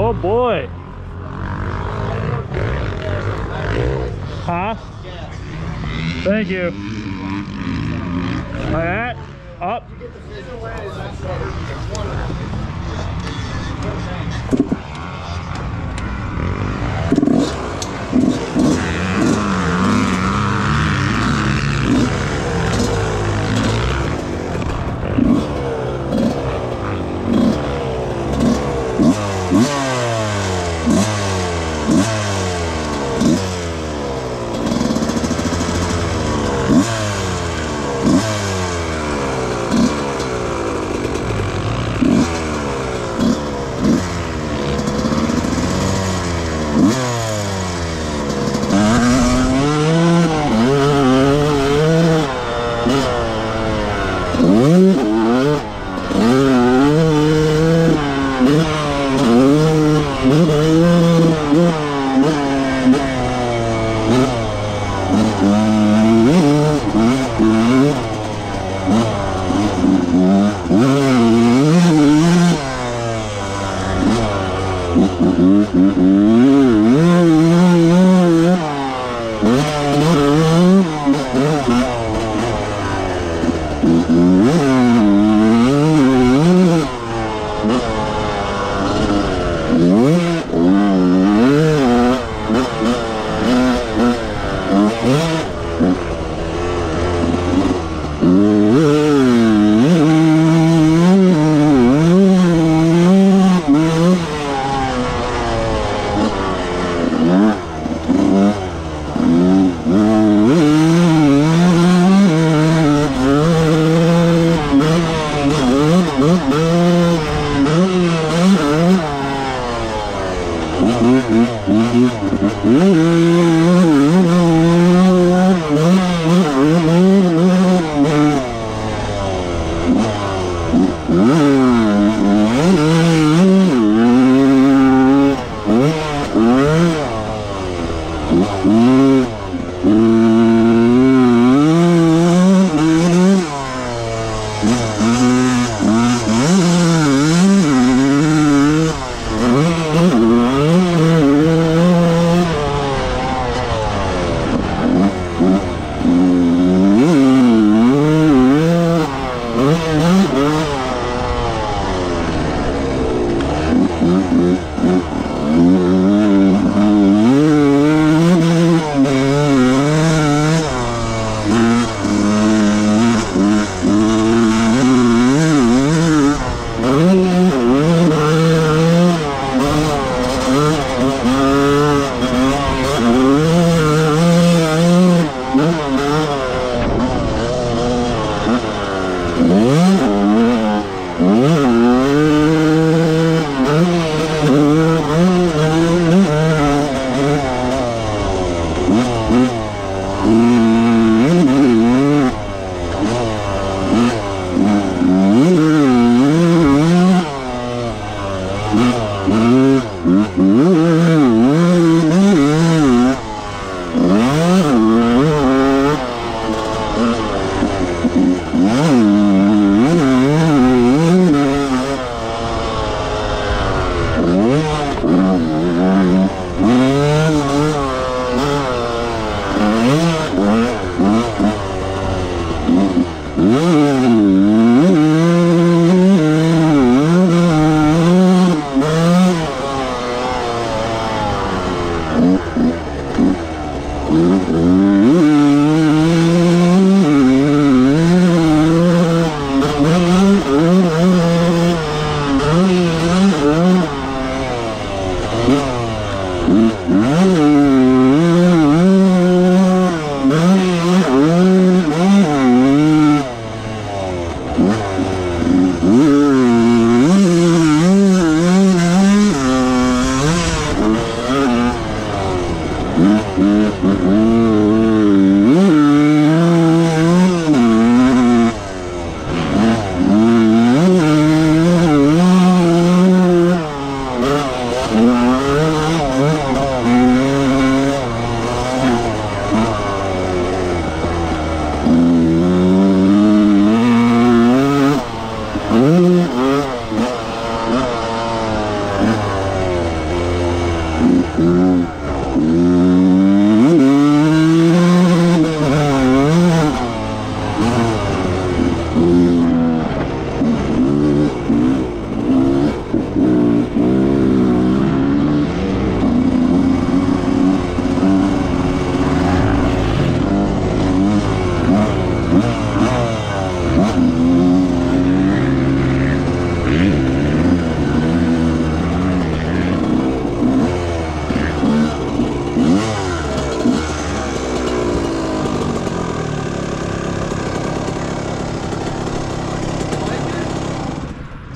Oh boy. Huh? Thank you. Like that. Up.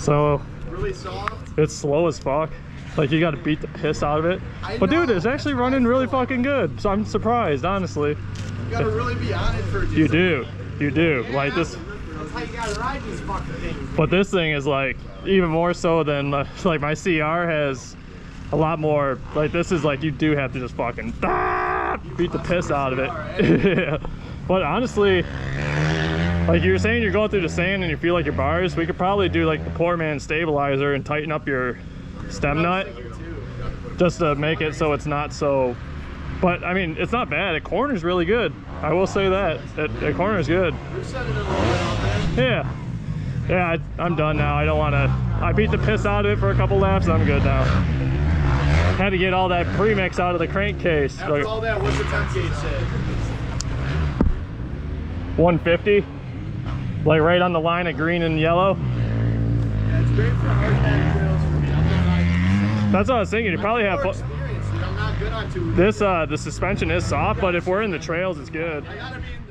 So really soft. it's slow as fuck. Like you got to beat the piss out of it. But dude, it's actually running really fucking good. So I'm surprised, honestly. You gotta really be on it for you do. Yeah, like this. That's how you gotta ride these fucking things. But this thing is like even more so than like my CR has a lot more. Like this is like you do have to just fucking beat the piss out of it. Yeah. But honestly, like you were saying, you're going through the sand and you feel like your bars. We could probably do like the poor man stabilizer and tighten up your stem nut just to make it so it's not so. But I mean, it's not bad. It corners really good. I will say that it corners good. Yeah, I'm done now. I don't want to. I beat the piss out of it for a couple laps. I'm good now. Had to get all that premix out of the crankcase. After all that, what's the temp gauge say? 150, like right on the line of green and yellow. Yeah, it's great for hard pack trails for me. That's what I was thinking. You probably have. I'm not good on two. This the suspension is soft, but if we're in the trails, it's good. I gotta be